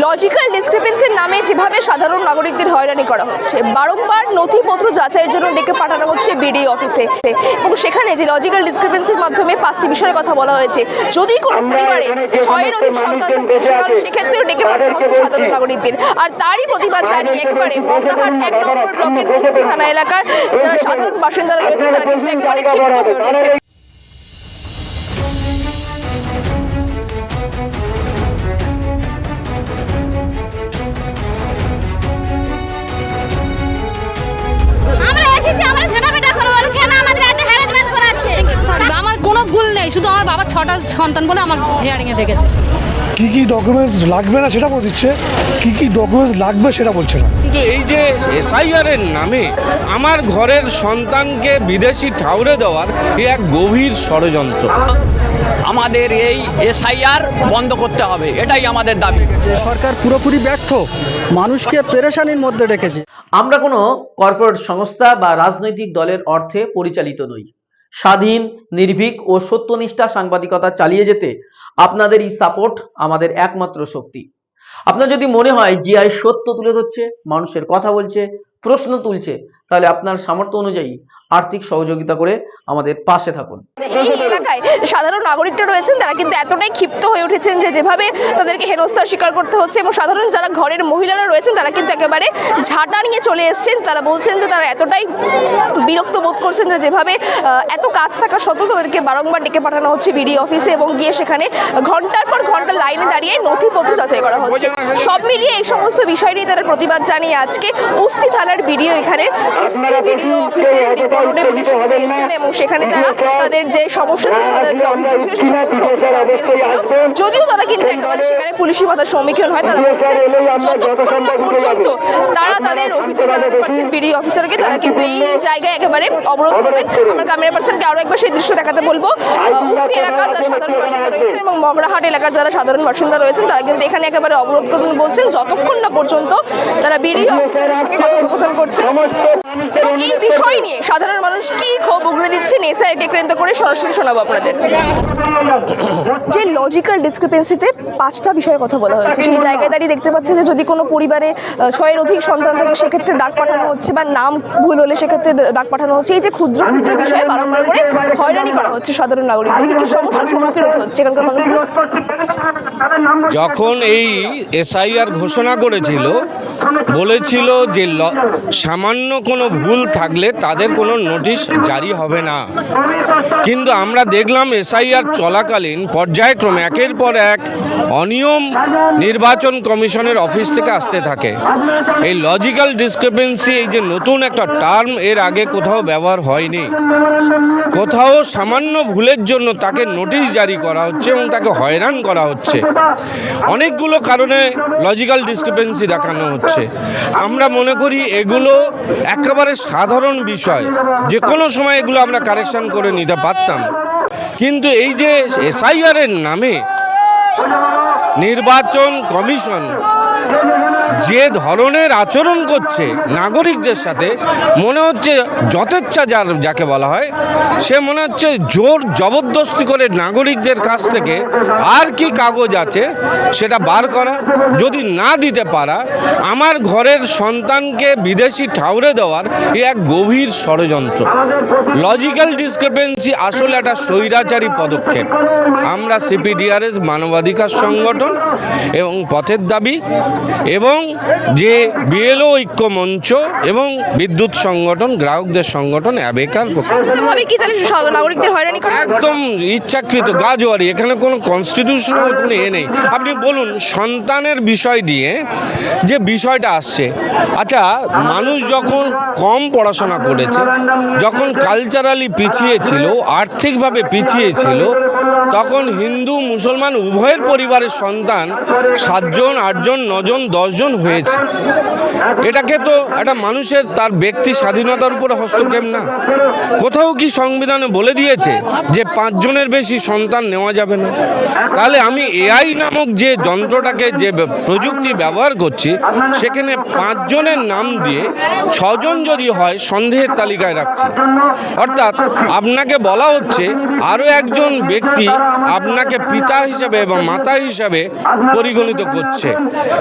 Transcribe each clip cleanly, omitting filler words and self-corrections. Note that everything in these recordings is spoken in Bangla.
লজিক্যাল ডিসক্রিপেন্সির নামে যেভাবে সাধারণ নাগরিকদের হয়রানি করা হচ্ছে, বারংবার নথিপত্র যাচাইয়ের জন্য ডেকে পাঠানো হচ্ছে বিডিও অফিসে, এবং সেখানে যে লজিক্যাল ডিসক্রিপেন্সির মাধ্যমে 5টি বিষয়ের কথা বলা হয়েছে। যদি কোনো পরিবারে 6-এর অধিক সন্তান থাকে সেক্ষেত্রেও ডেকে পাঠানো হচ্ছে সাধারণ নাগরিকদের। আর তারই প্রতিবাদ জানিয়ে একেবারে মগরাহাট 1 নম্বর ব্লকের বস্তি থানা এলাকার যারা সাধারণ বাসিন্দারা রয়েছে তারা কিন্তু একেবারে ক্ষিপ্ত হয়ে উঠেছে। আমার কোনো ভুল নেই, শুধু আমার বাবার 6টা সন্তান বলে আমার হিয়ারিং এ ডেকেছে। কি কি ডকুমেন্টস লাগবে না সেটা বলছে, কি কি ডকুমেন্টস লাগবে সেটা বলছে না। কিন্তু এই যে এসআইআর এর নামে আমার ঘরের সন্তানকে বিদেশি ঠাউরে দেওয়ার এক গভীর ষড়যন্ত্র। আমাদের এই এসআইআর বন্ধ করতে হবে, এটাই আমাদের দাবি। সরকার পুরোপুরি ব্যর্থ, মানুষকে পেরেশানির মধ্যে রেখেছে। আমরা কোনো কর্পোরেট সংস্থা বা রাজনৈতিক দলের অর্থে পরিচালিত নই। স্বাধীন, নির্ভীক ও সত্যনিষ্ঠা সাংবাদিকতা চালিয়ে যেতে আপনাদের এই সাপোর্ট আমাদের একমাত্র শক্তি। আপনার যদি মনে হয় জিআই সত্য তুলে ধরছে, মানুষের কথা বলছে, প্রশ্ন তুলছে, তাহলে আপনার সামর্থ্য অনুযায়ী আর্থিক সহযোগিতা করে আমাদের পাশে থাকুন। এই এলাকায় সাধারণ নাগরিকরা রয়েছেন তারা কিন্তু এতটাই ক্ষিপ্ত হয়ে উঠেছেন যে যেভাবে তাদেরকে হেনস্থার শিকার করতে হচ্ছে, এবং সাধারণ যারা ঘরের মহিলারা রয়েছেন তারা কিন্তু একেবারে ঝাঁটা নিয়ে চলে এসেছেন। তারা বলছেন যে তারা এতটাই বিরক্ত বোধ করছেন যে যেভাবে এত কাজ থাকা সত্ত্বেও তাদেরকে বারংবার ডেকে পাঠানো হচ্ছে বিডিও অফিসে, এবং গিয়ে সেখানে ঘন্টার পর ঘন্টা লাইনে দাঁড়িয়ে নথিপত্র যাচাই করা হচ্ছে। সব মিলিয়ে এই সমস্ত বিষয় নিয়ে তারা প্রতিবাদ জানিয়ে আজকে উস্তি থানার বিডিও এখানে বিডিও অফিসে এসেছেন, এবং সেখানে তারা তাদের যে সমস্যা ছিল, তাদের যে অভিযোগ ছিল, সেই সমস্ত অভিযোগ তারা এসেছিল। যদিও তারা কিন্তু একেবারে সেখানে পুলিশি বাধার সম্মুখীন হয়, তারা বলছেন যতক্ষণ না পর্যন্ত তারা তাদের অভিযোগ জানাতে পারছেন বিডিও অফিসারকে, তারা কিন্তু এই জায়গায় একেবারে অবরোধ করবেন। আমার ক্যামেরা পার্সনকে আরও একবার সেই দৃশ্য দেখাতে বলবো। উস্তি এলাকার যারা সাধারণ বাসিন্দা রয়েছেন এবং মগরাহাট এলাকার যারা সাধারণ বাসিন্দা রয়েছেন তারা কিন্তু এখানে একেবারে অবরোধ করবেন বলছেন, যতক্ষণ না পর্যন্ত তারা বিডিও অফিসারের সঙ্গে কথোপকথন করছেন। এবং এই বিষয় নিয়ে সাধারণ মানুষ কি ক্ষোভ উগড়ে দিচ্ছেন এসআইআরকে কেন্দ্র করে সরাসরি শোনাবো আপনাদের। যে লজিক্যাল ডিসক্রিপেন্সিতে 5টা বিষয়ের কথা বলা হয়েছে, সেই জায়গায় দাঁড়িয়ে দেখতে পাচ্ছে যে যদি কোনো পরিবারে 6-এর অধিক সন্তান থাকে সেক্ষেত্রে ডাক পাঠানো হচ্ছে, বা নাম ভুল হলে সেক্ষেত্রে ডাক পাঠানো হচ্ছে। এই যে ক্ষুদ্র ক্ষুদ্র বিষয়ে বারংবার করে হয়রানি করা হচ্ছে সাধারণ নাগরিকদের, কি সমস্যার সম্মুখীন হতে হচ্ছে এখানকার মানুষদের? যখন এই এসআইআর ঘোষণা করেছিল, বলেছিল যে সামান্য কোনো ভুল থাকলে তাদের কোনো নোটিশ জারি হবে না, কিন্তু আমরা দেখলাম এসআইআর চলাকালীন পর্যায়ক্রমে একের পর এক অনিয়ম নির্বাচন কমিশনের অফিস থেকে আসতে থাকে। এই লজিক্যাল ডিসক্রিপেন্সি, এই যে নতুন একটা টার্ম, এর আগে কোথাও ব্যবহার হয়নি। কোথাও সামান্য ভুলের জন্য তাকে নোটিশ জারি করা হচ্ছে এবং তাকে হয়রান করা হচ্ছে। অনেকগুলো কারণে লজিক্যাল ডিসক্রিপেন্সি দেখানো হচ্ছে। আমরা মনে করি এগুলো একেবারে সাধারণ বিষয়, যে কোনো সময় এগুলো আমরা কারেকশন করে নিতে পারতাম, কিন্তু এই যে এসআইআর এর নামে নির্বাচন কমিশন যে ধরনের আচরণ করছে নাগরিকদের সাথে, মনে হচ্ছে যথেচ্ছা যাকে বলা হয়, সে মনে হচ্ছে জোর জবরদস্তি করে নাগরিকদের কাছ থেকে আর কি কাগজ আছে সেটা বার করা, যদি না দিতে পারা আমার ঘরের সন্তানকে বিদেশি ঠাউরে দেওয়ার এক গভীর ষড়যন্ত্র। লজিক্যাল ডিসক্রিপেন্সি আসলে একটা স্বৈরাচারী পদক্ষেপ। আমরা সিপিডিআরএস মানবাধিকার সংগঠন এবং পথের দাবি এবং যে বিএলও ঐক্য মঞ্চ এবং বিদ্যুৎ সংগঠন, গ্রাহকদের সংগঠন অ্যাবেকার একদম ইচ্ছাকৃত গাজোয়ারি, এখানে কোনো কনস্টিটিউশনাল কোনো নেই। আপনি বলুন সন্তানের বিষয় নিয়ে যে বিষয়টা আসছে, আচ্ছা মানুষ যখন কম পড়াশোনা করেছে, যখন কালচারালি পিছিয়ে ছিল, আর্থিকভাবে পিছিয়ে ছিল, তখন হিন্দু মুসলমান উভয়ের পরিবারের সন্তান 7 জন, 8 জন, 9 জন, 10 জন হয়েছে। এটাকে তো একটা মানুষের তার ব্যক্তি স্বাধীনতার উপরে হস্তক্ষেপ না? কোথাও কি সংবিধানে বলে দিয়েছে যে 5 জনের বেশি সন্তান নেওয়া যাবে না? তাহলে আমি এআই নামক যে যন্ত্রটাকে, যে প্রযুক্তি ব্যবহার করছি, সেখানে 5 জনের নাম দিয়ে 6 জন যদি হয় সন্দেহের তালিকায় রাখছি। অর্থাৎ আপনাকে বলা হচ্ছে আরও একজন ব্যক্তি ব্যক্তি আপনাকে পিতা হিসাবে এবং মাতা হিসাবে পরিগণিত করছে।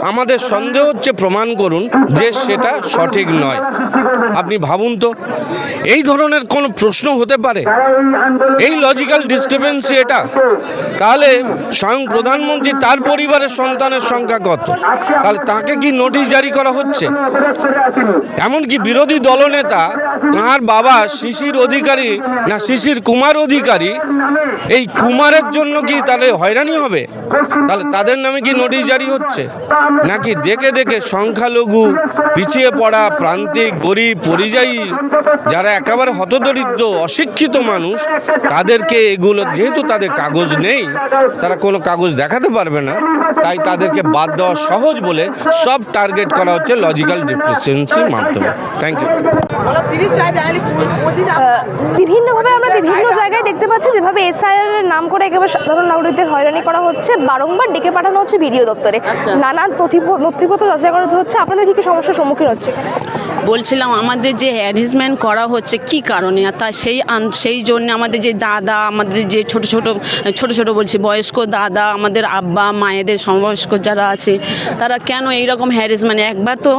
আমাদের সন্দেহ হচ্ছে, প্রমাণ করুন যে সেটা সঠিক নয়। আপনি ভাবুন তো, এই ধরনের কোনো প্রশ্ন হতে পারে? এই লজিক্যাল ডিসক্রিপেন্সি এটা? তাহলে স্বয়ং প্রধানমন্ত্রী তার পরিবারের সন্তানের সংখ্যা কত? তাহলে তাকে কি নোটিশ জারি করা হচ্ছে? এমনকি বিরোধী দলনেতা তাঁর বাবা শিশির অধিকারী না শিশির কুমার অধিকারী, এই কুমারের জন্য কি তাহলে হয়রানি হবে? তাহলে তাদের নামে কি নোটিশ জারি হচ্ছে? নাকি দেখে দেখে সংখ্যালঘু, পিছিয়ে পড়া, প্রান্তিক, গরিব, পরিযায়ী, যারা একেবারে হতদরিদ্র অশিক্ষিত মানুষ, তাদেরকে এগুলো, যেহেতু তাদের কাগজ নেই, তারা কোনো কাগজ দেখাতে পারবে না, তাই তাদেরকে বাদ দেওয়া সহজ বলে সব টার্গেট করা হচ্ছে লজিক্যাল ডিসক্রিপেন্সির মাধ্যমে। Thank you. বিভিন্নভাবে আমরা বিভিন্ন জায়গায় দেখতে পাচ্ছি যেভাবে এসআইআর এর নাম করে একেবারে সাধারণ নাগরিকদের হয়রানি করা হচ্ছে, বারংবার ডেকে পাঠানো হচ্ছে বিডিও দপ্তরে, নানান নথিপত্র যাচাই করা হচ্ছে। আপনাদের কি সমস্যার সম্মুখীন হচ্ছে? বলছিলাম আমাদের যে হ্যারাসমেন্ট করা হচ্ছে কি কারণে, তা সেই জন্য আমাদের যে দাদা, আমাদের যে ছোট ছোট বলছি বয়স্ক দাদা, আমাদের আব্বা মায়েদের সমবয়স্ক যারা আছে, তারা কেন এইরকম হ্যারাসমেন্ট? একবার তো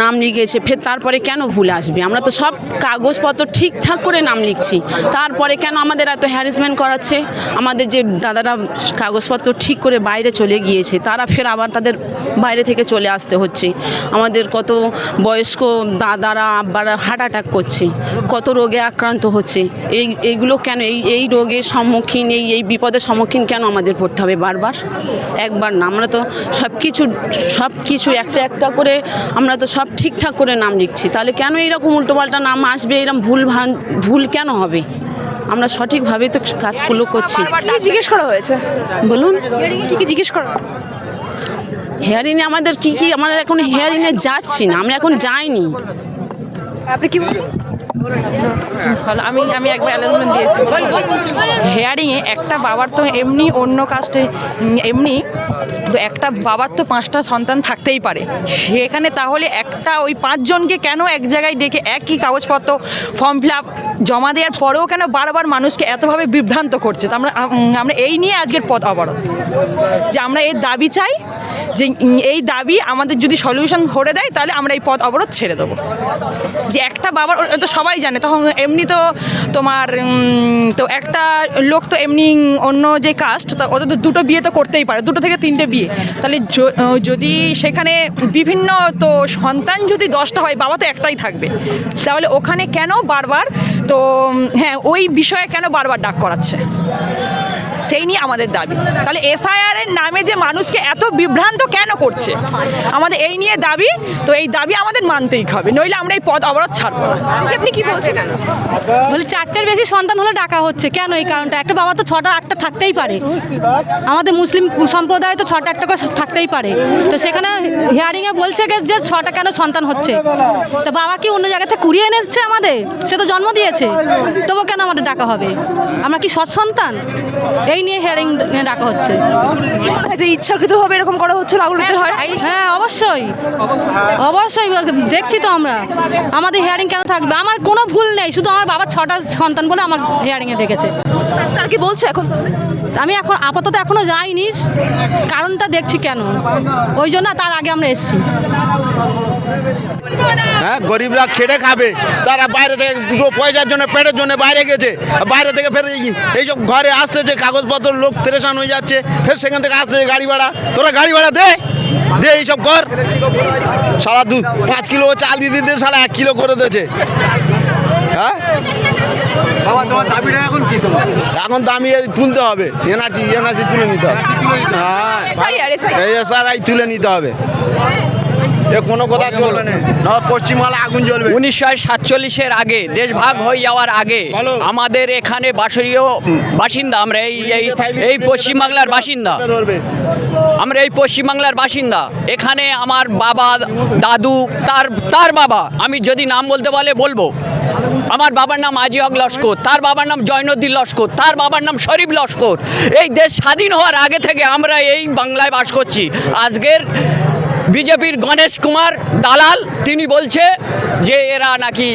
নাম লিখেছে, ফের তারপরে কেন ভুল আসবে? আমরা তো সব কাগজপত্র ঠিকঠাক করে নাম লিখছি, তারপরে কেন আমাদের এত হ্যারাসমেন্ট করাচ্ছে? আমাদের যে দাদারা কাগজপত্র ঠিক করে বাইরে চলে গিয়েছে, তারা ফের আবার তাদের বাইরে থেকে চলে আসতে হচ্ছে। আমাদের কত বয়স্ক দাদারা আব্বারা হার্ট অ্যাটাক করছে, কত রোগে আক্রান্ত হচ্ছে। এইগুলো কেন? এই রোগের সম্মুখীন, এই বিপদের সম্মুখীন কেন আমাদের পড়তে হবে বারবার? একবার না, আমরা তো সব কিছু একটা একটা করে আমরা তো সব ঠিকঠাক করে নাম লিখছি, তাহলে কেন এইরকম উল্টোপাল্টা নাম আসবে? এরকম ভুল কেন হবে? আমরা সঠিকভাবে তো কাজগুলো করছি। কি জিজ্ঞেস করা হয়েছে বলুন, কি জিজ্ঞেস করা হয়েছে? হেয়ারিংয়ে আমাদের কি আমরা এখন হেয়ারিংয়ে যাচ্ছি না, আমরা এখন যাইনি। আপনি কি বলছেন? ভালো, আমি একবার অ্যানাউন্সমেন্ট দিয়েছি। হেয়ারিংয়ে একটা বাবার তো এমনি অন্য কাস্টে এমনি তো একটা বাবার তো 5টা সন্তান থাকতেই পারে, সেখানে তাহলে একটা ওই 5 জনকে কেন এক জায়গায় ডেকে একই কাগজপত্র ফর্ম ফিল আপ জমা দেওয়ার পরেও কেন বারবার মানুষকে এতভাবে বিভ্রান্ত করছে? তো আমরা এই নিয়ে আজকের পথ অবরোধ, যে আমরা এই দাবি চাই, যে এই দাবি আমাদের যদি সলিউশন করে দেয় তাহলে আমরা এই পথ অবরোধ ছেড়ে দেবো। যে একটা বাবার তো সবাই জানে, তখন এমনি তো তোমার তো একটা লোক তো এমনি অন্য যে কাস্ট, তো ওদের তো 2টো বিয়ে তো করতেই পারে, 2 থেকে 3টে বিয়ে। তাহলে যদি সেখানে বিভিন্ন তো সন্তান যদি 10টা হয়, বাবা তো একটাই থাকবে, তাহলে ওখানে কেন বারবার তো হ্যাঁ ওই বিষয়ে কেন বারবার ডাক করাচ্ছে? সেই নিয়ে আমাদের দাবি। তাহলে এসআইআর এর নামে যে মানুষকে এত বিভ্রান্ত কেন করছে, আমাদের এই নিয়ে দাবি। তো এই দাবি আমাদের মানতেই হবে, নইলে আমরা এই পথ অবরোধ ছাড়বো না। আপনি কি বলছেন? বলি 4টের বেশি সন্তান হলে ডাকা হচ্ছে কেন? এই কারণটা, একটা বাবা তো 6টা 8টা থাকতেই পারে। আমাদের মুসলিম সম্প্রদায় তো 6টা 8টা করে থাকতেই পারে, তো সেখানে হিয়ারিংয়ে বলছে যে 6টা কেন সন্তান হচ্ছে? তো বাবা কি অন্য জায়গা থেকে কুড়িয়ে এনেছে আমাদের? সে তো জন্ম দিয়েছে, তবু কেন আমাদের ডাকা হবে? আমরা কি সৎ সন্তান? এই নিয়ে হিয়ারিং ডাকা হচ্ছে। যে ইচ্ছাকৃতভাবে এরকম করা হচ্ছে নাগরিকদের হয়? হ্যাঁ অবশ্যই দেখছি তো আমরা। আমাদের হিয়ারিং কেন থাকবে? আমার কোনো ভুল নেই, শুধু আমার বাবার 6টা সন্তান বলে আমার হিয়ারিংয়ে ডেকেছে। তার কি বলছে এখন? আমি এখন আপাতত এখনো যাইনি, কারণটা দেখছি কেন, ওই জন্য তার আগে আমরা এসেছি। হ্যাঁ, গরিবরা খেটে খাবে, তারা বাইরে থেকে 2 পয়সার জন্য পেটের জন্য বাইরে গেছে, বাইরে থেকে ফের এইসব ঘরে আসতেছে, কাগজপত্র লোক পেরেশান হয়ে যাচ্ছে, ফের সেখান থেকে আসতেছে গাড়ি ভাড়া। তোরা গাড়ি ভাড়া দে এইসব কর। সারা 5 কিলো চাল দিয়ে দিতে সারা 1 কিলো করে দিয়েছে। হ্যাঁ বাবা, তোমার দাবিটা এখন কি? এখন দামি তুলতে হবে, এনআরসি তুলে নিতে হবে। হ্যাঁ, এসআরআই তুলে নিতে হবে, এ কোনো কথা চলবে না, পশ্চিমবাংলা আগুন জ্বলবে। 1947-এর আগে, দেশ ভাগ হয়ে যাওয়ার আগে আমাদের এখানে বাসিন্দা আমরা এই পশ্চিমবাংলার বাসিন্দা, আমরা এই পশ্চিমবাংলার বাসিন্দা। এখানে আমার বাবা, দাদু, তার বাবা, আমি যদি নাম বলতে বলে বলবো। আমার বাবার নাম আজি হক লস্কর, তার বাবার নাম জয়নুদ্দিন লস্কর, তার বাবার নাম শরীফ লস্কর। এই দেশ স্বাধীন হওয়ার আগে থেকে আমরা এই বাংলায় বাস করছি। আজকের বিজেপির গণেশ কুমার দালাল, তিনি বলছে যে এরা নাকি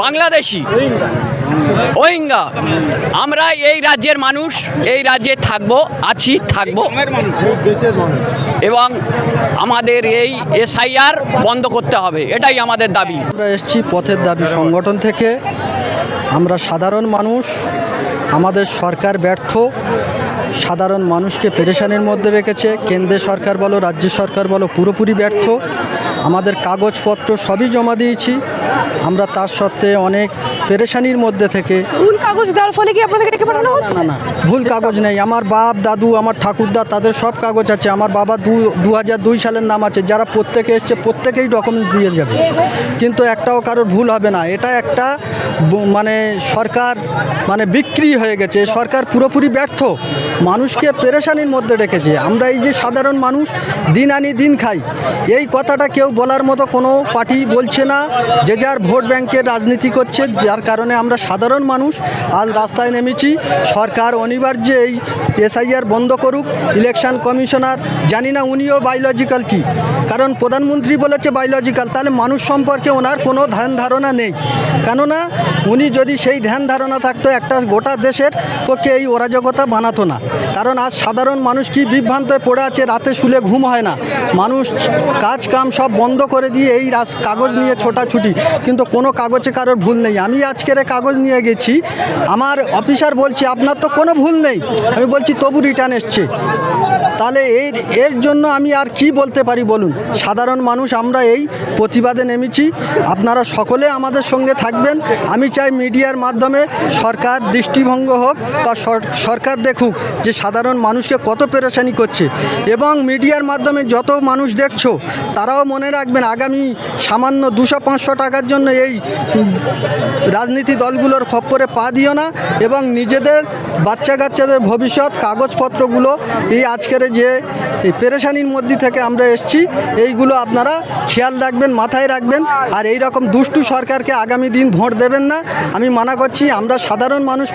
বাংলাদেশি। রোহিঙ্গা। আমরা এই রাজ্যের মানুষ, এই রাজ্যে থাকবো, আছি, থাকবো, এবং আমাদের এই এসআইআর বন্ধ করতে হবে, এটাই আমাদের দাবি। আমরা এসেছি পথের দাবি সংগঠন থেকে। আমরা সাধারণ মানুষ, আমাদের সরকার ব্যর্থ, সাধারণ মানুষকে পেরেশানির মধ্যে রেখেছে। কেন্দ্রের সরকার বলো, রাজ্য সরকার বলো, পুরোপুরি ব্যর্থ। আমাদের কাগজপত্র সবই জমা দিয়েছি, আমরা তার সত্ত্বে অনেক পেরেশানির মধ্যে থেকে। ভুল কাগজ দেওয়ার ফলে কি আপনাদেরকে ডেকে পাঠানো হচ্ছে? না না, ভুল কাগজ নেই। আমার বাপ, দাদু, আমার ঠাকুরদা, তাদের সব কাগজ আছে। আমার বাবা 2002 সালের নাম আছে। যারা প্রত্যেকে এসছে প্রত্যেকেই ডকুমেন্টস দিয়ে যাবে, কিন্তু একটাও কারোর ভুল হবে না। এটা একটা মানে সরকার মানে বিক্রি হয়ে গেছে। সরকার পুরোপুরি ব্যর্থ, মানুষকে পেরেশানির মধ্যে রেখেছে। আমরা এই যে সাধারণ মানুষ দিন আনি দিন খাই, এই কথাটা কেউ বলার মতো কোনো পার্টি বলছে না। যে যার ভোট ব্যাংকের রাজনীতি করছে, যার কারণে আমরা সাধারণ মানুষ আজ রাস্তায় নেমেছি। সরকার অনিবার্য এই এসআইআর বন্ধ করুক। ইলেকশন কমিশনার জানি না উনিও বায়োলজিক্যাল কি, কারণ প্রধানমন্ত্রী বলেছে বায়োলজিক্যাল, তাহলে মানুষ সম্পর্কে ওনার কোনো ধ্যান ধারণা নেই। কেননা উনি যদি সেই ধ্যান ধারণা থাকতো, একটা গোটা দেশের পক্ষে এই অরাজকতা বানাতো না। কারণ আজ সাধারণ মানুষ কি বিভ্রান্তে পড়ে আছে, রাতে শুলে ঘুম হয় না। মানুষ কাজ কাম সব বন্ধ করে দিয়ে এই কাগজ নিয়ে ছোটাছুটি, কিন্তু কোনো কাগজে কারোর ভুল নেই। আমি আজকের কাগজ নিয়ে গেছি, আমার অফিসার বলছে আপনার তো কোনো ভুল নেই। আমি বলছি তবু রিটার্ন এসছে। তাহলে এর জন্য আমি আর কি বলতে পারি বলুন? সাধারণ মানুষ আমরা এই প্রতিবাদে নেমেছি। আপনারা সকলে আমাদের সঙ্গে থাকবেন। আমি চাই মিডিয়ার মাধ্যমে সরকার দৃষ্টিভঙ্গ হোক, বা সরকার দেখুক যে সাধারণ মানুষকে কত পেরেশানি করছে। এবং মিডিয়ার মাধ্যমে যত মানুষ দেখছো তারাও মনে রাখবেন, আগামী সামান্য 200-500 টাকার জন্য এই রাজনীতি দলগুলোর খপ্পরে পা দিও না, এবং নিজেদের বাচ্চা কাচ্চাদের ভবিষ্যৎ কাগজপত্রগুলো এই আজকের যে এই পেরেশানির মধ্যে থেকে আমরা এসছি, এইগুলো আপনারা খেয়াল রাখবেন, মাথায় রাখবেন। আর এই রকম দুষ্টু সরকারকে আগামী দিন ভোট দেবেন না, আমি মানা করছি। আমরা সাধারণ মানুষ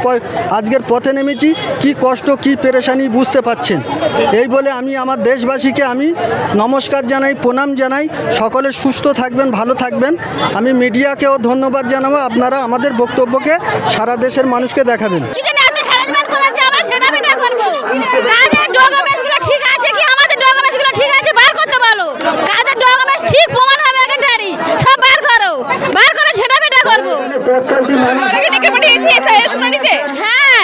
আজকের পথে নেমেছি, কি কষ্ট কি পেরেশানি বুঝতে পাচ্ছেন। এই বলে আমি আমার দেশবাসীকে আমি নমস্কার জানাই, প্রণাম জানাই। সকলে সুস্থ থাকবেন, ভালো থাকবেন। আমি মিডিয়াকেও ধন্যবাদ জানাবো, আপনারা আমাদের বক্তব্যকে সারা দেশের মানুষকে দেখাবেন। ঠিক আছে কি আমাদের ডকুমেন্টসগুলো ঠিক আছে, বার করতে বলো। কাদের ডকুমেন্টস ঠিক প্রমাণ হবে এখানটারই, সব বার করো, বার করে ঝেঁটাপেটা করবো। ডেকে পাঠিয়েছি এসআইআর শুনানিতে। হ্যাঁ,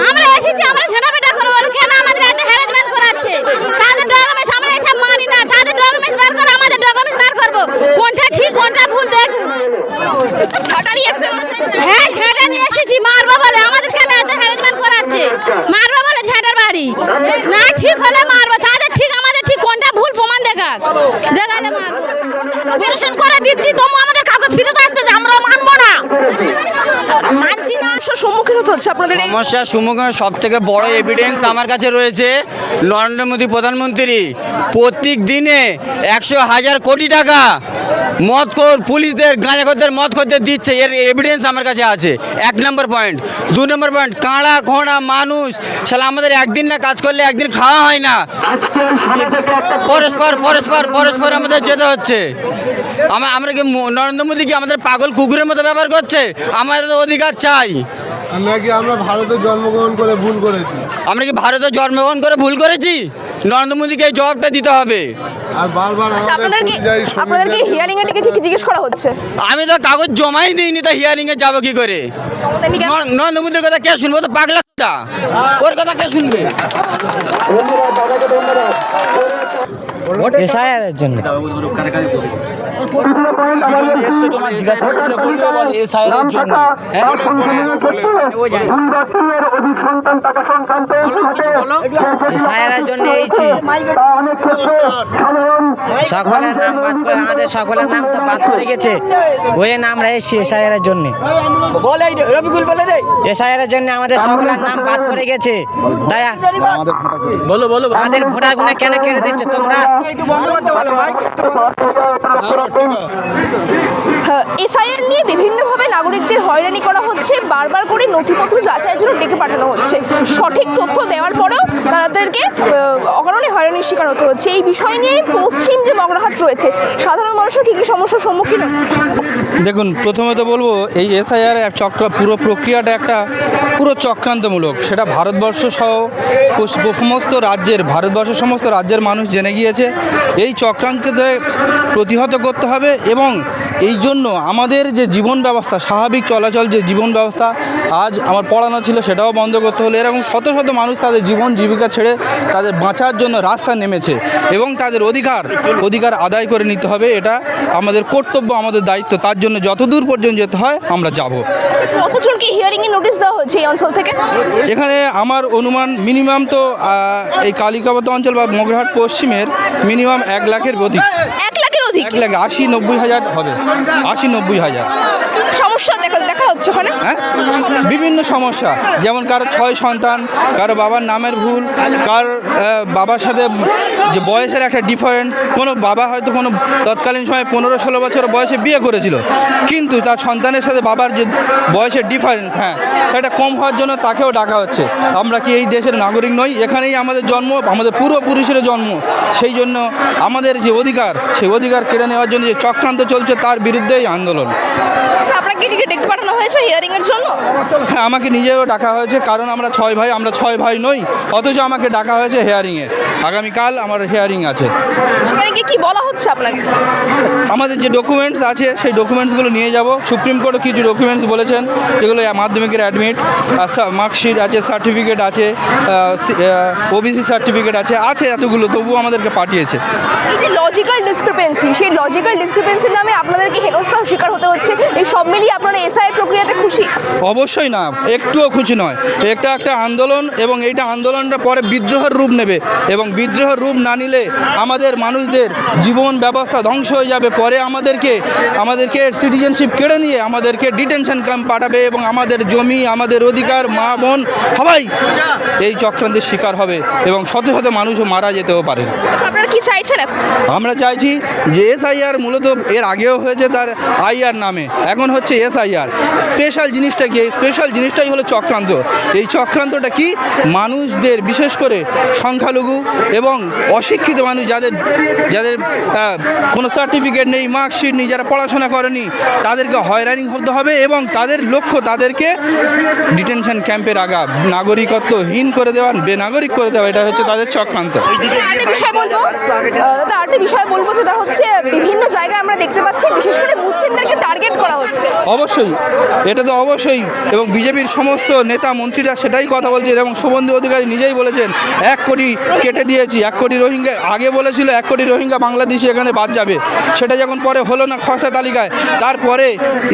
আমরা এসেছি, আমরা ঝেঁটাপেটা করবো। কেন আমাদের এত হ্যারাসমেন্ট করাচ্ছে? তাদের ডকুমেন্টস আমরা এসব মানি না। তাদের ডকুমেন্টস বার করো, আমাদের ডকুমেন্টস বার করবো। কোনটা ঠিক কোনটা ভুল দেখুন। ঝাঁটা নিয়ে এসেছেন? হ্যাঁ, ঝাঁটা নিয়ে এসেছি। মারবো বলে আমাদের কেন এত হ্যারাসমেন্ট করাচ্ছে? মারবো বলে ঝাঁটার বাড়ি না, ঠিক হলে মারবো। তাদের ঠিক আমাদের ঠিক কোনটা ভুল প্রমাণ দেখাক, দেখালে মারবো। অপারেশন করে দিচ্ছি, তবু আমাদের কাগজ ফিরত আসতেছে, আমরা মানবো না, মানছি না। সম্মুখীন হতে হচ্ছে আপনাদের এই সমস্যার সম্মুখীন। সব থেকে বড় এভিডেন্স আমার কাছে রয়েছে, নরেন্দ্র মোদী প্রধানমন্ত্রী প্রত্যেক দিনে 100,000 কোটি টাকা মদখোর পুলিশদের, গাঁজাখোরদের, মদখোরদের দিচ্ছে। এর এভিডেন্স আমার কাছে আছে। 1 নম্বর পয়েন্ট। 2 নম্বর পয়েন্ট, কাঁড়া খোঁড়া মানুষ, শালা আমাদের একদিন না কাজ করলে একদিন খাওয়া হয় না। পরস্পর আমাদের যেতে হচ্ছে। আমরা কি নরেন্দ্র মোদী কি আমাদের পাগল কুকুরের মতো ব্যবহার করছে? আমাদের তো অধিকার চাই। আমরা ভারতে জন্মগ্রহণ করে ভুল করেছি। আমরা কি ভারতে জন্মগ্রহণ করে ভুল করেছি? নরেন্দ্র মোদীকে এই জবাবটা দিতে হবে। আর বারবার আপনাদেরকে হিয়ারিং এ ডেকে কি জিজ্ঞেস করা হচ্ছে? আমি তো কাগজ জমাই দিইনি, তা হিয়ারিং এ যাবো কি করে? নরেন্দ্র মোদীর কথা কে শুনবো? তো পাগলা, ওর কথা কে শুনবে? এসআইআরের জন্য এসআইআরের জন্য এইছি। সকলের নাম বাদ করে, আমাদের সকলের নাম তো বাদ করে গেছে, ওই আমরা এসছি এসআইআরের জন্য। এসআইআরের জন্য আমাদের সকলের নাম বাদ করে গেছে দয়া বলো বলো আমাদের ভোটারগুলো কেন কেড়ে দিচ্ছ তোমরা? এসআইআর নিয়ে বিভিন্নভাবে নাগরিকদের হয়রানি করা হচ্ছে, বারবার করে নথিপত্র যাচাইয়ের জন্য ডেকে পাঠানো হচ্ছে। সঠিক তথ্য দেওয়ার পরেও তাদেরকে অকারণে হয়রানির শিকার হতে হচ্ছে। এই বিষয় নিয়ে পশ্চিম যে মগরাহাট রয়েছে, সাধারণ মানুষের কী কী সমস্যার সম্মুখীন হচ্ছে? দেখুন, প্রথমে তো বলবো এই এসআইআর পুরো প্রক্রিয়াটা একটা পুরো চক্রান্তমূলক। সেটা ভারতবর্ষ সহ ভারতবর্ষের সমস্ত রাজ্যের মানুষ জেনে গিয়েছে। এই চক্রান্তকে প্রতিহত করতে হবে এবং এই জন্য আমাদের যে জীবন ব্যবস্থা, স্বাভাবিক চলাচল যে জীবন ব্যবস্থা আজ আমার পড়ানো ছিল সেটাও বন্ধ করতে হলো। এরকম শত শত মানুষ তাদের জীবন জীবিকা ছেড়ে তাদের বাঁচার জন্য রাস্তায় নেমেছে এবং তাদের অধিকার আদায় করে নিতে হবে। এটা আমাদের কর্তব্য, আমাদের দায়িত্ব। তার জন্য যতদূর পর্যন্ত যেতে হয় আমরা যাব। কতজনকে হিয়ারিংয়ে নোটিশ দেওয়া হয়েছে এই অঞ্চল থেকে? এখানে আমার অনুমান মিনিমাম তো এই কালিকাবত অঞ্চল বা মগরাহাট পশ্চিমের মিনিমাম 1 লাখের অধিক। 1 লাখের অধিক? 1 লাখ 80-90 হাজার হবে, 80-90 হাজার। সমস্যা দেখা হচ্ছে ওখানে? হ্যাঁ, বিভিন্ন সমস্যা, যেমন কারো 6 সন্তান, কারো বাবার নামের ভুল, কার বাবার সাথে যে বয়সের একটা ডিফারেন্স। কোনো বাবা হয়তো কোনো তৎকালীন সময় 15-16 বছর বয়সে বিয়ে করেছিল, কিন্তু তার সন্তানের সাথে বাবার যে বয়সের ডিফারেন্স, সেটা কম হওয়ার জন্য তাকেও ডাকা হচ্ছে। আমরা কি এই দেশের নাগরিক নই? এখানেই আমাদের জন্ম, আমাদের পূর্বপুরুষের জন্ম। সেই জন্য আমাদের যে অধিকার, সেই অধিকার কেড়ে নেওয়ার জন্য যে চক্রান্ত চলছে তার বিরুদ্ধেই আন্দোলন। আপনাকে কি ডেকে পাঠানো হয়েছে হিয়ারিংয়ের জন্য? হ্যাঁ, আমাকে নিজেরও ডাকা হয়েছে, কারণ আমরা 6 ভাই, আমরা 6 ভাই নই, অথচ আমাকে ডাকা হয়েছে হিয়ারিংয়ে। আগামীকাল আমার হিয়ারিং আছে। সেখানে কি বলা হচ্ছে আপনাকে? আমাদের যে ডকুমেন্টস আছে সেই ডকুমেন্টসগুলো নিয়ে যাব। সুপ্রিম কোর্টও কিছু ডকুমেন্টস বলেছেন, যেগুলো মাধ্যমিকের অ্যাডমিট, মার্কশিট আছে, সার্টিফিকেট আছে, ওবিসি সার্টিফিকেট আছে, এতগুলো তবুও আমাদেরকে পাঠিয়েছে। এই যে লজিক্যাল ডিসক্রিপেন্সি, সেই লজিক্যাল ডিসক্রিপেন্সির নামে আপনাদেরকে হেনস্থার শিকার হতে হচ্ছে, এই সব মিলিয়ে আপনারা এসআইআর প্রক্রিয়াতে খুশি? অবশ্যই না, একটুও খুশি নয়। এটা একটা আন্দোলন এবং এইটা আন্দোলনটা পরে বিদ্রোহের রূপ নেবে এবং বিদ্রোহের রূপ না নিলে আমাদের মানুষদের জীবন ব্যবস্থা ধ্বংস হয়ে যাবে। পরে আমাদেরকে সিটিজেনশিপ কেড়ে নিয়ে আমাদেরকে ডিটেনশন ক্যাম্প পাঠাবে এবং আমাদের জমি, আমাদের অধিকার, মা বোন সবাই এই চক্রান্তের শিকার হবে এবং শত শত মানুষও মারা যেতেও পারে। আপনারা কি চাইছেন? আমরা চাইছি যে এসআইআর মূলত এর আগেও হয়েছে তার আইআর নামে, এখন হচ্ছে এসআইআর। স্পেশাল জিনিসটা কি? স্পেশাল জিনিসটাই হলো চক্রান্ত। এই চক্রান্তটা কি? মানুষদের, বিশেষ করে সংখ্যালঘু এবং অশিক্ষিত মানুষ, যাদের কোনো সার্টিফিকেট নেই, মার্কশিট নেই, যারা পড়াশোনা করেনি, তাদেরকে হয়রানি হতে হবে এবং তাদের লক্ষ্য তাদেরকে ডিটেনশন ক্যাম্পের আগা নাগরিকত্বহীন করে দেওয়া, বেনাগরিক করে দেওয়া। এটা হচ্ছে তাদের চক্রান্ত। আরেকটা বিষয় বলবো যেটা হচ্ছে বিভিন্ন জায়গায় আমরা দেখতে পাচ্ছি বিশেষ করে মুসলিমদেরকে টার্গেট করা হচ্ছে। অবশ্যই, এটা তো অবশ্যই, এবং বিজেপির সমস্ত নেতা মন্ত্রীরা সেটাই কথা বলছেন এবং শুভেন্দু অধিকারী নিজেই বলেছেন 1 কোটি কেটে দিয়েছি। 1 কোটি রোহিঙ্গা আগে বলেছিল, 1 কোটি রোহিঙ্গা বাংলাদেশি এখানে বাদ যাবে। সেটা যখন পরে হলো না খসড়া তালিকায়, তারপরে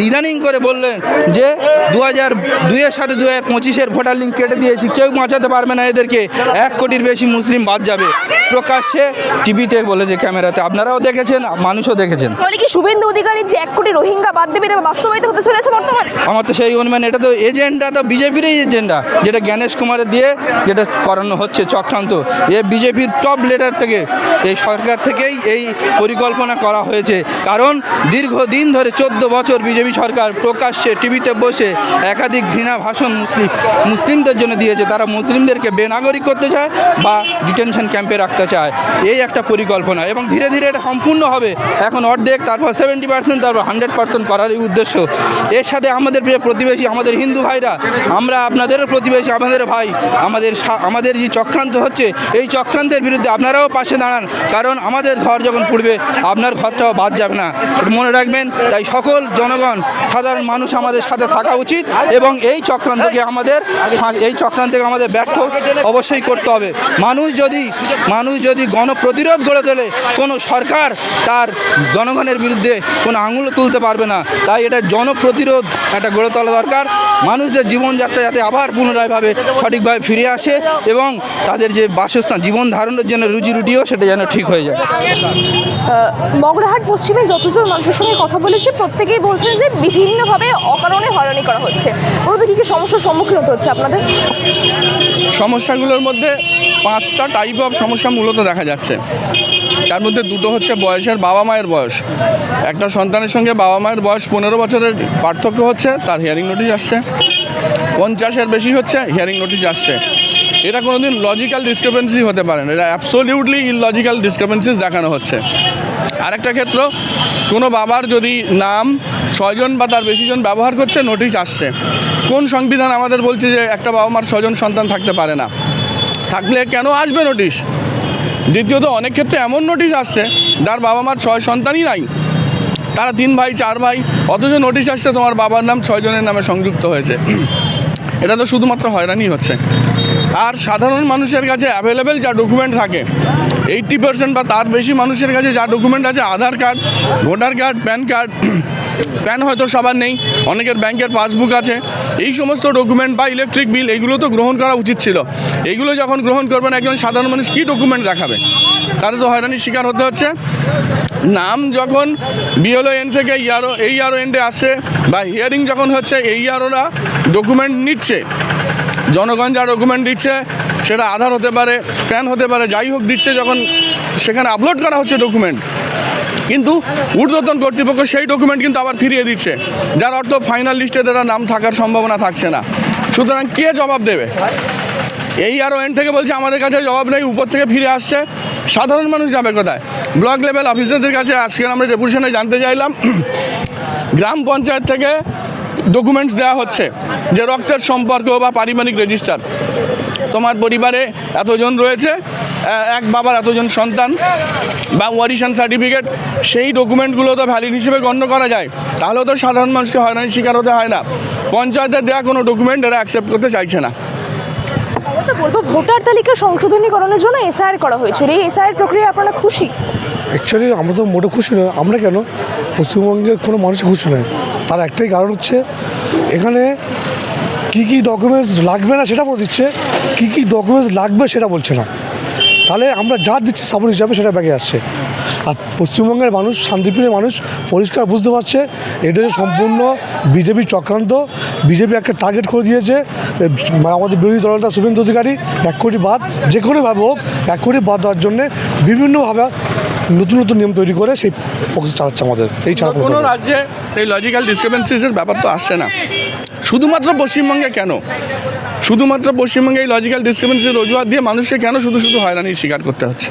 ইদানিং করে বললেন যে 2002-এর সাথে 2025-এর ভোটার লিঙ্ক কেটে দিয়েছি, কেউ বাঁচাতে পারবে না এদেরকে, 1 কোটির বেশি মুসলিম বাদ যাবে। প্রকাশ্যে টিভিতে বলেছে, ক্যামেরাতে, আপনারাও দেখেছেন, মানুষও দেখেছেন। তাহলে কি শুভেন্দু অধিকারীর যে 1 কোটি রোহিঙ্গা বাদ দেবে এটা বাস্তবায়িত হতে চলেছে বর্তমানে? আমার তো সেই অনুমান। এটা তো এজেন্ডা, তো বিজেপিরই এজেন্ডা, যেটা জ্ঞানেশ কুমারের দিয়ে যেটা করানো হচ্ছে চক্রান্ত। বিজেপির টপ লিডার থেকে, এই সরকার থেকেই এই পরিকল্পনা করা হয়েছে। কারণ দীর্ঘদিন ধরে 14 বছর বিজেপি সরকার প্রকাশ্যে টিভিতে বসে একাধিক ঘৃণা ভাষণ মুসলিমদের জন্য দিয়েছে। তারা মুসলিমদেরকে বেনাগরিক করতে চায় বা ডিটেনশন ক্যাম্পে রাখতে চায়। এই একটা পরিকল্পনা এবং ধীরে ধীরে এটা সম্পূর্ণ হবে। এখন অর্ধেক, তারপর 70%, তারপর 100% করারই উদ্দেশ্য। এর সাথে আমাদের প্রতিবেশী, আমাদের হিন্দু ভাইরা, আমরা আপনাদেরও প্রতিবেশী, আমাদের ভাই, আমাদের যে চক্রান্ত হচ্ছে, এই চক্রান্তের বিরুদ্ধে আপনারাও পাশে দাঁড়ান। কারণ আমাদের ঘর যখন পুড়বে আপনার ঘরটাও বাদ যাবে না, মনে রাখবেন। তাই সকল জনগণ, সাধারণ মানুষ আমাদের সাথে থাকা উচিত এবং এই চক্রান্তকে আমাদের ব্যর্থ অবশ্যই করতে হবে। মানুষ যদি গণপ্রতিরোধ গড়ে তোলে কোনো সরকার তার জনগণের বিরুদ্ধে কোনো আঙুলও তুলতে পারবে না। তাই এটা জনপ্রতিরোধ একটা গড়ে তোলা দরকার। মানুষদের জীবনযাত্রা যাতে আবার পুনরায়ভাবে সঠিকভাবে ফিরে আসে এবং তাদের যে বাসস্থান জীবন ধারণের জন্য রুজি রুটিও সেটা যেন ঠিক হয়ে যায়। মগরাহাট পশ্চিমে যতজন মানুষের সঙ্গে কথা বলেছে প্রত্যেকেই বলছেন যে বিভিন্নভাবে অকারণে হয়রানি করা হচ্ছে। মূলত কী কী সমস্যার সম্মুখীন হতে হচ্ছে আপনাদের? সমস্যাগুলোর মধ্যে 5টা টাইপ অফ সমস্যা মূলত দেখা যাচ্ছে। তার মধ্যে দুটো হচ্ছে বয়সের, বাবা মায়ের বয়স। একটা সন্তানের সঙ্গে বাবা মায়ের বয়স 15 বছরের পার্থক্য হচ্ছে, তার হিয়ারিং নোটিশ আসছে। 50-এর বেশি হচ্ছে, হিয়ারিং নোটিশ আসছে। এটা কোনোদিন লজিক্যাল ডিসক্রিপেন্সি হতে পারে না, এটা অ্যাবসোলিউটলি ইললজিক্যাল ডিসক্রিপেন্সিস দেখানো হচ্ছে। আরেকটা ক্ষেত্র, কোনো বাবার যদি নাম 6 জন বা তার বেশি জন ব্যবহার করছে, নোটিশ আসছে। কোন সংবিধান আমাদের বলছে যে একটা বাবা মার 6 জন সন্তান থাকতে পারে না? থাকলে কেন আসবে নোটিশ? দ্বিতীয়ত, অনেক ক্ষেত্রে এমন নোটিশ আসছে যার বাবা মার 6 সন্তানই নাই, তারা 3 ভাই 4 ভাই, অথচ নোটিশ আসছে তোমার বাবার নাম 6 জনের নামে সংযুক্ত হয়েছে। এটা তো শুধুমাত্র হয়রানি হচ্ছে। আর সাধারণ মানুষের কাছে অ্যাভেলেবেল যা ডকুমেন্ট থাকে, 80% বা তার বেশি মানুষের কাছে যা ডকুমেন্ট আছে, Aadhaar card, voter card, PAN card, PAN হয়তো সবার নেই, অনেকের ব্যাংকের পাসবুক আছে, এই সমস্ত ডকুমেন্ট বা ইলেকট্রিক বিল, এইগুলো তো গ্রহণ করা উচিত ছিল। এইগুলো যখন গ্রহণ করবেন, একজন সাধারণ মানুষ কী ডকুমেন্ট দেখাবে? তাদের তো হয়রানির শিকার হতে হচ্ছে। নাম যখন BLO-N থেকে ARO-N আসছে বা হিয়ারিং যখন হচ্ছে, AROরা ডকুমেন্ট নিচ্ছে, জনগণ যা ডকুমেন্ট দিচ্ছে সেটা আধার হতে পারে, প্যান হতে পারে, যাই হোক দিচ্ছে, যখন সেখানে আপলোড করা হচ্ছে ডকুমেন্ট, কিন্তু ঊর্ধ্বতন কর্তৃপক্ষ সেই ডকুমেন্ট কিন্তু আবার ফিরিয়ে দিচ্ছে, যার অর্থ ফাইনাল লিস্টে তারা নাম থাকার সম্ভাবনা থাকছে না। সুতরাং কে জবাব দেবে? ARO-N থেকে বলছে আমাদের কাছে জবাব নেই, উপর থেকে ফিরে আসছে। সাধারণ মানুষ যাবে কোথায়? ব্লক লেভেল অফিসারদের কাছে আজকে আমরা ডেপুটেশনে জানতে চাইলাম, গ্রাম পঞ্চায়েত থেকে ডকুমেন্টস দেওয়া হচ্ছে যে রক্তের সম্পর্ক বা পারিবারিক রেজিস্টার, তোমার পরিবারে এতজন রয়েছে, এক বাবার এতজন সন্তান, বা ওয়ারিশন সার্টিফিকেট, সেই ডকুমেন্টগুলো তো ভ্যালিড হিসেবে গণ্য করা যায়। তাহলেও তো সাধারণ মানুষকে হয়রানির শিকার হতে হয় না। পঞ্চায়েতের দেওয়া কোনো ডকুমেন্ট এরা অ্যাকসেপ্ট করতে চাইছে না। বলবো, ভোটার তালিকা সংশোধনীকরণের জন্য SIR করা হয়েছিল, এই SIR প্রক্রিয়া আপনারা খুশি? অ্যাকচুয়ালি আমরা তো মোটে খুশি নয়। আমরা কেন, পশ্চিমবঙ্গের কোনো মানুষ খুশি নয়। তার একটাই কারণ হচ্ছে, এখানে কী কী ডকুমেন্টস লাগবে না সেটা বলে দিচ্ছে, কী কী ডকুমেন্টস লাগবে সেটা বলছে না। তাহলে আমরা যা দিচ্ছি সাপোর্ট হিসাবে সেটা ব্যাগে আসছে। আর পশ্চিমবঙ্গের মানুষ, শান্তিপ্রিয় মানুষ, পরিষ্কার বুঝতে পারছে এটা যে সম্পূর্ণ বিজেপির চক্রান্ত। বিজেপি একটা টার্গেট করে দিয়েছে, আমাদের বিরোধী দলটা শুভেন্দু অধিকারী 1 কোটি বাদ, যে কোনোভাবে হোক 1 কোটি বাদ দেওয়ার জন্যে বিভিন্নভাবে নতুন নতুন নিয়ম তৈরি করে সেই প্রসেস চালাচ্ছে আমাদের। এই ছাড়া কোনো রাজ্যে এই লজিক্যাল ডিসক্রিপেন্সিসের ব্যাপার তো আসছে না। শুধুমাত্র পশ্চিমবঙ্গে কেন? শুধুমাত্র পশ্চিমবঙ্গে এই লজিক্যাল ডিসক্রিপেন্সির অজুহাত দিয়ে মানুষকে কেন শুধু হয়রানির শিকার করতে হচ্ছে?